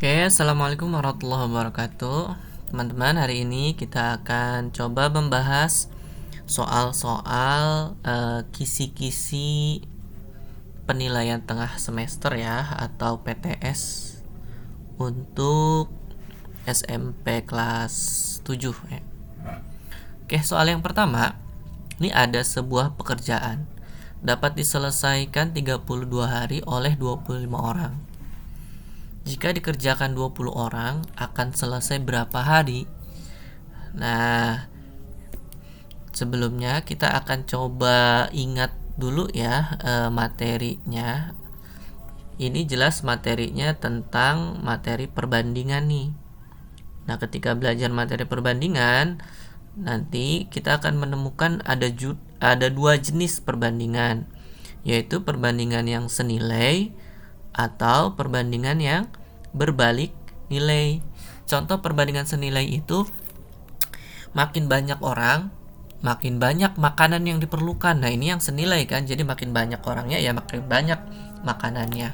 Oke, assalamualaikum warahmatullahi wabarakatuh. Teman-teman, hari ini kita akan coba membahas soal-soal kisi-kisi penilaian tengah semester ya, atau PTS untuk SMP kelas 7 ya. Oke, soal yang pertama, ini ada sebuah pekerjaan dapat diselesaikan 32 hari oleh 25 orang. Jika dikerjakan 20 orang, akan selesai berapa hari? Nah, sebelumnya kita akan coba ingat dulu ya materinya. Ini jelas materinya tentang materi perbandingan nih. Nah, ketika belajar materi perbandingan, nanti kita akan menemukan ada dua jenis perbandingan, yaitu perbandingan yang senilai atau perbandingan yang berbalik nilai. Contoh perbandingan senilai itu makin banyak orang, makin banyak makanan yang diperlukan. Nah, ini yang senilai kan, jadi makin banyak orangnya ya makin banyak makanannya.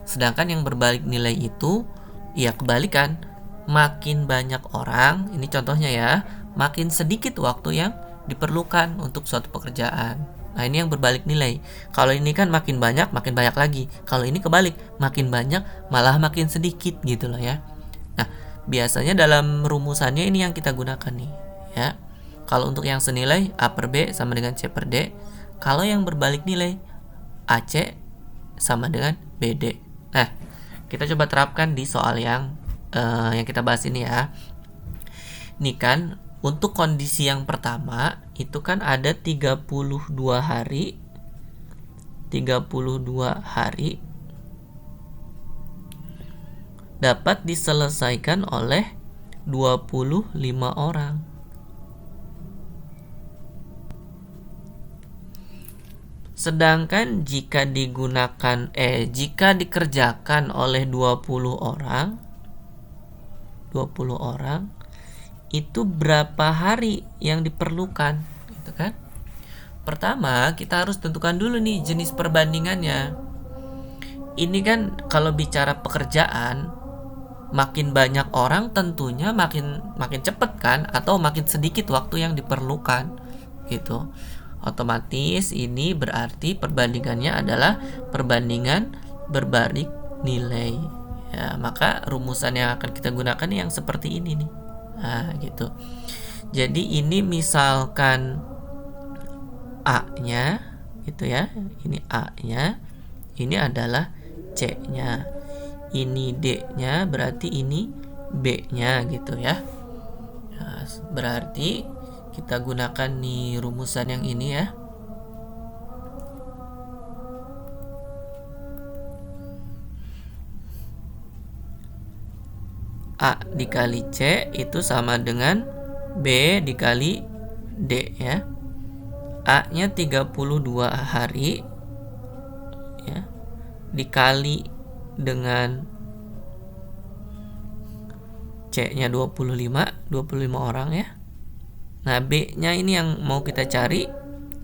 Sedangkan yang berbalik nilai itu ya kebalikan, makin banyak orang, ini contohnya ya, makin sedikit waktu yang diperlukan untuk suatu pekerjaan. Nah, ini yang berbalik nilai. Kalau ini kan makin banyak lagi. Kalau ini kebalik, makin banyak malah makin sedikit gitu loh ya. Nah, biasanya dalam rumusannya ini yang kita gunakan nih ya. Kalau untuk yang senilai A per B sama dengan C per D. Kalau yang berbalik nilai AC sama dengan BD. Nah, kita coba terapkan di soal yang kita bahas ini ya. Ini kan untuk kondisi yang pertama itu kan ada 32 hari dapat diselesaikan oleh 25 orang. Sedangkan jika dikerjakan oleh 20 orang itu berapa hari yang diperlukan gitu kan. Pertama, kita harus tentukan dulu nih jenis perbandingannya. Ini kan kalau bicara pekerjaan, makin banyak orang tentunya makin cepat kan, atau makin sedikit waktu yang diperlukan gitu. Otomatis ini berarti perbandingannya adalah perbandingan berbalik nilai ya. Maka rumusan yang akan kita gunakan yang seperti ini nih. Nah, gitu. Jadi ini misalkan A-nya gitu ya. Ini A-nya, ini adalah C-nya. Ini D-nya, berarti ini B-nya gitu ya. Nah, berarti kita gunakan nih rumusan yang ini ya. A dikali C itu sama dengan B dikali D ya. A-nya 32 hari ya, dikali dengan C-nya 25 orang ya. Nah, B-nya ini yang mau kita cari,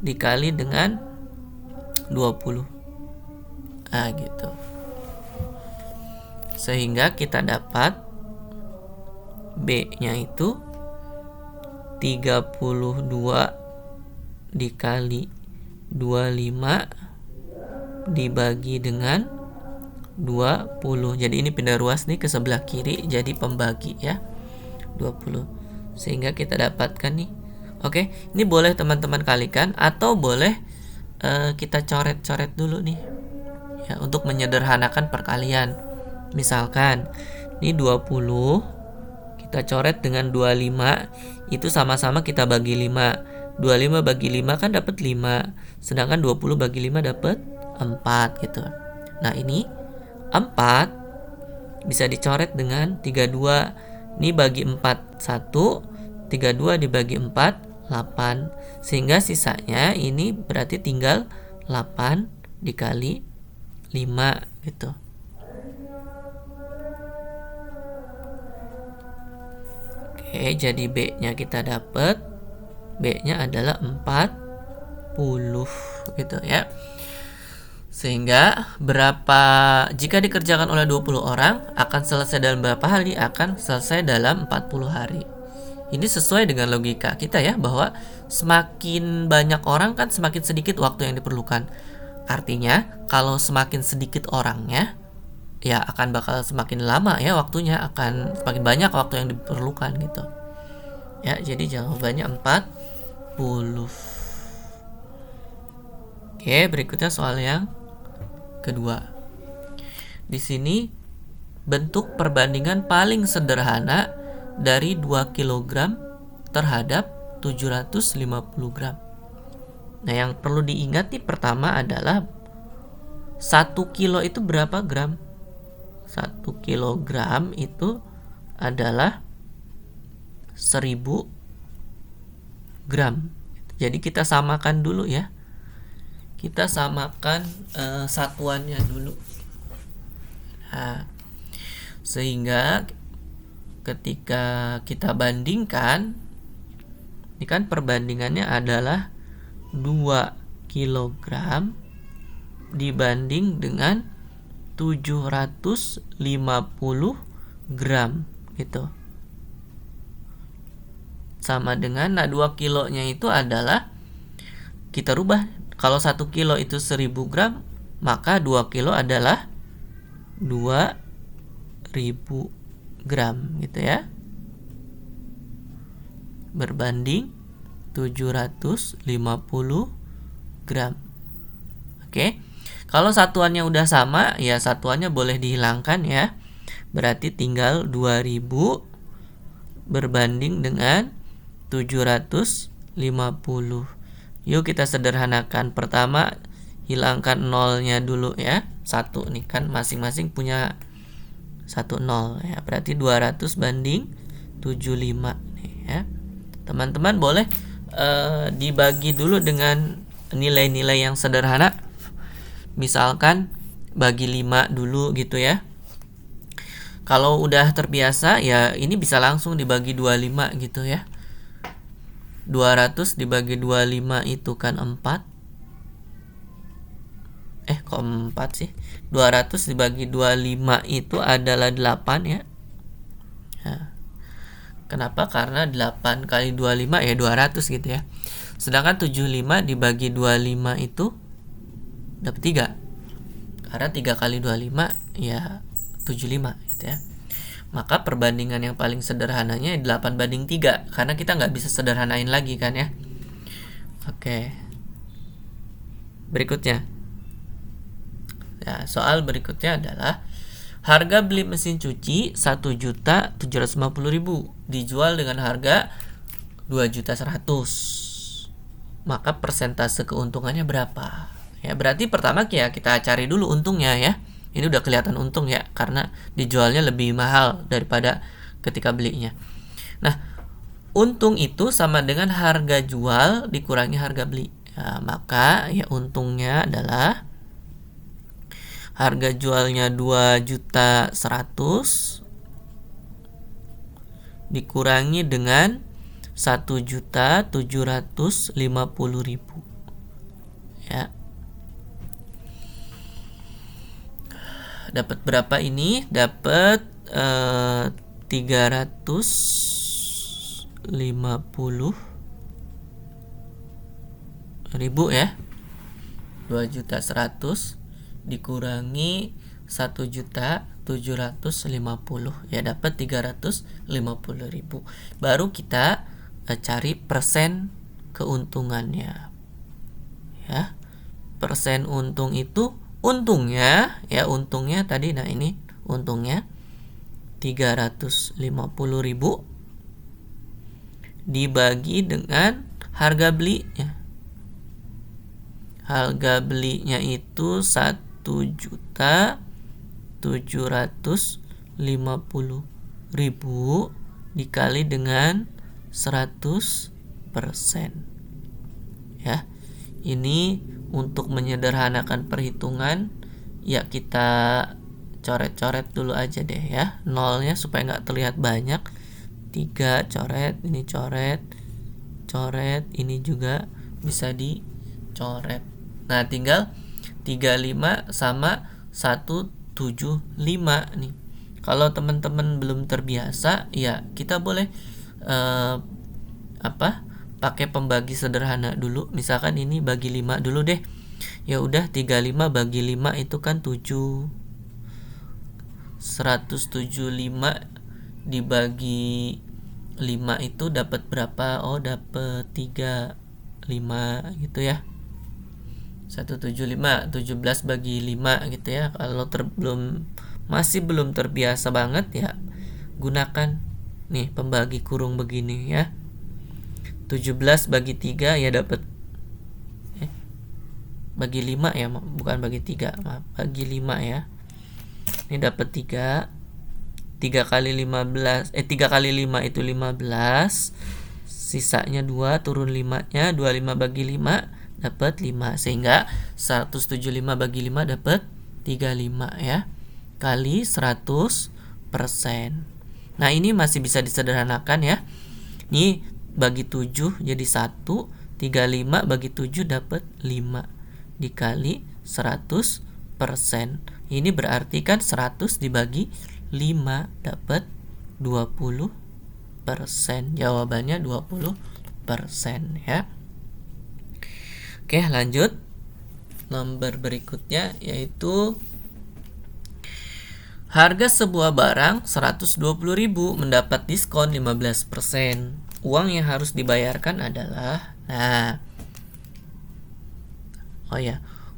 dikali dengan 20. Nah, gitu. Sehingga kita dapat B-nya itu 32 dikali 25 dibagi dengan 20. Jadi ini pindah ruas nih ke sebelah kiri, jadi pembagi ya, 20. Sehingga kita dapatkan nih. Oke, ini boleh teman-teman kalikan atau boleh kita coret-coret dulu nih ya, untuk menyederhanakan perkalian. Misalkan ini 20 kita coret dengan 25, itu sama-sama kita bagi 5. 25 bagi 5 kan dapat 5, sedangkan 20 bagi 5 dapat 4 gitu. Nah, ini 4 bisa dicoret dengan 32. Ini bagi 4 1, 32 dibagi 4 8. Sehingga sisanya ini berarti tinggal 8 dikali 5 gitu. Oke, jadi B-nya kita dapat, B-nya adalah 40 gitu ya. Sehingga jika dikerjakan oleh 20 orang akan selesai dalam berapa hari? Akan selesai dalam 40 hari. Ini sesuai dengan logika kita ya, bahwa semakin banyak orang kan semakin sedikit waktu yang diperlukan. Artinya kalau semakin sedikit orangnya, ya akan bakal semakin lama ya waktunya, akan semakin banyak waktu yang diperlukan gitu. Ya, jadi jawabannya 40. Oke, berikutnya soal yang kedua. Di sini bentuk perbandingan paling sederhana dari 2 kg terhadap 750 gram. Nah, yang perlu diingat nih pertama adalah 1 kilo itu berapa gram? 1 kilogram itu adalah 1000 gram. Jadi kita samakan dulu ya. Kita samakan satuannya dulu. Nah, sehingga ketika kita bandingkan, ini kan perbandingannya adalah 2 kg dibanding dengan 750 gram gitu. Sama dengan 2 kilonya itu adalah, kita rubah, kalau 1 kilo itu 1000 gram, maka 2 kilo adalah 2000 gram gitu ya, berbanding 750 gram. Oke. Kalau satuannya udah sama, ya satuannya boleh dihilangkan ya. Berarti tinggal 2000 berbanding dengan 750. Yuk kita sederhanakan. Pertama, hilangkan nolnya dulu ya. 1 nih kan masing-masing punya 1 nol ya. Berarti 200 banding 75 nih ya. Teman-teman boleh dibagi dulu dengan nilai-nilai yang sederhana. Misalkan bagi 5 dulu gitu ya. Kalau udah terbiasa ya ini bisa langsung dibagi 25 gitu ya. 200 dibagi 25 itu kan 4. Kok 4 sih? 200 dibagi 25 itu adalah 8 ya. Nah, kenapa? Karena 8 kali 25 ya 200 gitu ya. Sedangkan 75 dibagi 25 itu dapat 3. Karena 3 kali 25 ya 75 gitu ya. Maka perbandingan yang paling sederhananya 8 banding 3. Karena kita nggak bisa sederhanain lagi kan ya. Oke. Berikutnya. Ya, soal berikutnya adalah harga beli mesin cuci 1.750.000 dijual dengan harga 2.100.000. Maka persentase keuntungannya berapa? Ya, berarti pertama ya kita cari dulu untungnya ya. Ini udah kelihatan untung ya, karena dijualnya lebih mahal daripada ketika belinya. Nah, untung itu sama dengan harga jual dikurangi harga beli. Ya, maka ya untungnya adalah harga jualnya 2.100.000 dikurangi dengan 1.750.000 ya. Dapat berapa ini? Dapat 350.000 ya. 2.100.000 dikurangi 1.750.000 ya, dapat 350.000. Baru kita cari persen keuntungannya ya. Persen untung itu untungnya tadi, nah ini untungnya 350.000 dibagi dengan harga belinya. Harga belinya itu 1.750.000 dikali dengan 100% ya. Ini untuk menyederhanakan perhitungan ya, kita coret-coret dulu aja deh ya nolnya supaya nggak terlihat banyak. 3 coret, ini coret, ini juga bisa dicoret. Nah, tinggal 35 sama 175 nih. Kalau teman-teman belum terbiasa, ya kita boleh pakai pembagi sederhana dulu. Misalkan ini bagi 5 dulu deh. Ya udah, 35 bagi 5 itu kan 7. 175 dibagi 5 itu dapat berapa? Oh, dapat 35 gitu ya. 175, 17 bagi 5 gitu ya. Kalau masih belum terbiasa banget ya, gunakan nih pembagi kurung begini ya. 17 bagi 3 ya dapat bagi 5 ya, bukan bagi 3, maaf, bagi 5 ya. Ini dapat 3. 3 kali 15, 3 kali 5 itu 15. Sisanya 2, turun 5-nya, 25 bagi 5 dapat 5. Sehingga 175 bagi 5 dapat 35 ya. Kali 100%. Nah, ini masih bisa disederhanakan ya. Ini bagi 7 jadi 1. 35 bagi 7 dapat 5. Dikali 100%. Ini berarti kan 100 dibagi 5 dapat 20%. Jawabannya 20% ya. Oke, lanjut. Nomor berikutnya yaitu harga sebuah barang 120.000 mendapat diskon 15%. Uang yang harus dibayarkan adalah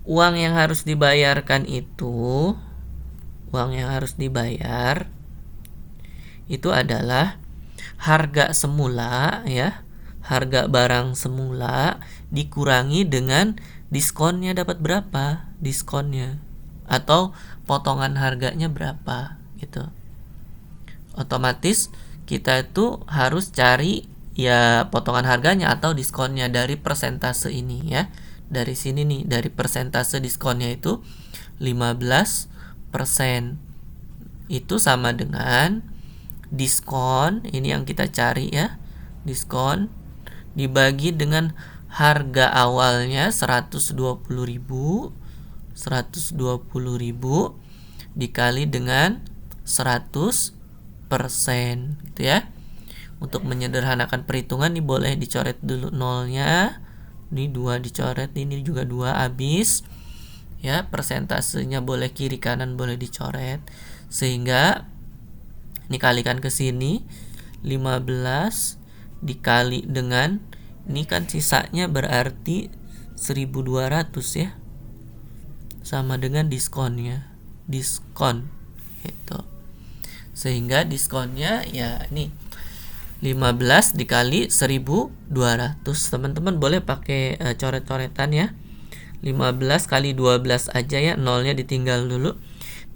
uang yang harus dibayarkan itu adalah harga semula ya. Harga barang semula dikurangi dengan diskonnya, dapat berapa diskonnya atau potongan harganya berapa gitu. Otomatis kita itu harus cari ya potongan harganya atau diskonnya dari persentase ini ya. Dari sini nih, dari persentase diskonnya itu 15%. Itu sama dengan diskon, ini yang kita cari ya. Diskon dibagi dengan harga awalnya 120.000 dikali dengan 100% gitu ya. Untuk menyederhanakan perhitungan nih boleh dicoret dulu nolnya. Ini 2 dicoret, ini juga 2 habis. Ya, persentasenya boleh kiri kanan boleh dicoret. Sehingga ini kalikan ke sini 15 dikali dengan ini kan sisanya berarti 1.200 ya. Sama dengan diskonnya. Diskon gitu. Sehingga diskonnya ya ini 15 dikali 1.200. Teman-teman boleh pakai coret-coretan ya. 15 kali 12 aja ya, nolnya ditinggal dulu.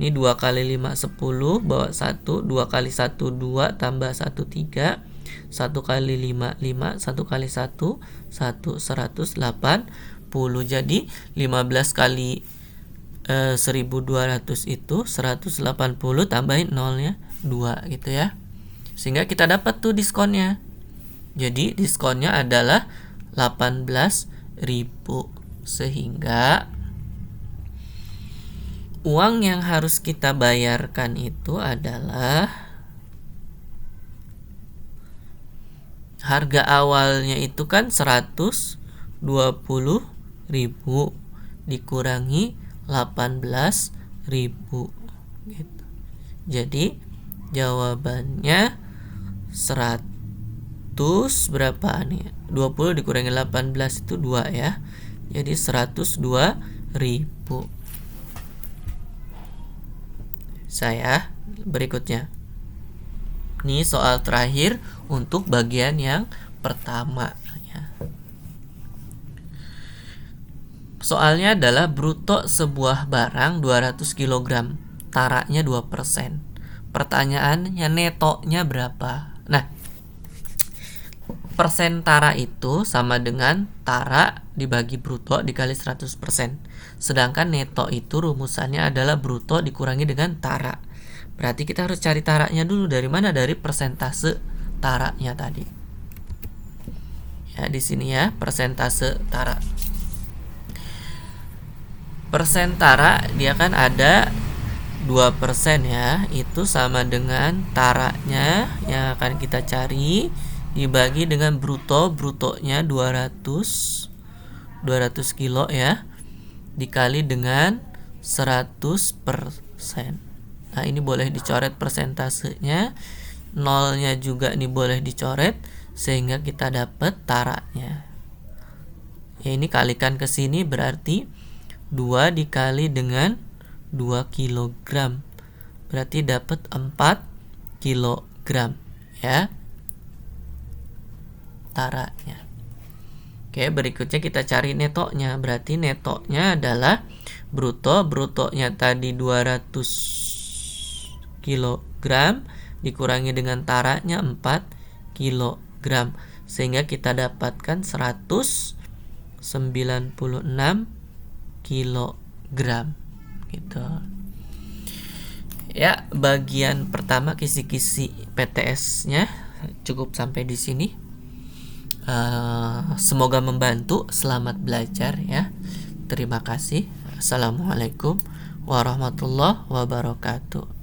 Ini 2 kali 5 10, bawa 1, 2 kali 1 2, tambah 1 3, 1 kali 5 5, 1 kali 1 1, 180. Jadi 15 kali 1.200 itu 180, tambahin nolnya 2 gitu ya. Sehingga kita dapat tuh diskonnya. Jadi diskonnya adalah 18.000. Sehingga uang yang harus kita bayarkan itu adalah harga awalnya itu kan 120.000 dikurangi 18.000 gitu. Jadi jawabannya 100 berapa nih? 20 dikurangi 18 itu 2 ya. Jadi 102.000. Saya berikutnya. Ini soal terakhir untuk bagian yang pertama ya. Soalnya adalah bruto sebuah barang 200 kg, taraknya 2%. Pertanyaannya netonya berapa? Nah, persen tara itu sama dengan tara dibagi bruto dikali 100%. Sedangkan neto itu rumusannya adalah bruto dikurangi dengan tara. Berarti kita harus cari taraknya dulu. Dari mana? Dari persentase taraknya tadi. Ya, di sini ya, persentase tara. persen tara dia kan ada 2% ya, itu sama dengan taranya yang akan kita cari dibagi dengan brutonya 200 kilo ya, dikali dengan 100%. Nah ini boleh dicoret persentasenya, nolnya juga nih boleh dicoret sehingga kita dapat taranya. Ya ini kalikan ke sini berarti 2 dikali dengan 2 kilogram, berarti dapat 4 kilogram ya taranya. Oke, berikutnya kita cari netonya. Berarti netonya adalah brutonya tadi 200 kilogram dikurangi dengan taranya 4 kilogram, sehingga kita dapatkan 196 kilogram gitu. Ya, bagian pertama kisi-kisi PTS-nya cukup sampai di sini. Semoga membantu. Selamat belajar ya. Terima kasih. Assalamualaikum warahmatullahi wabarakatuh.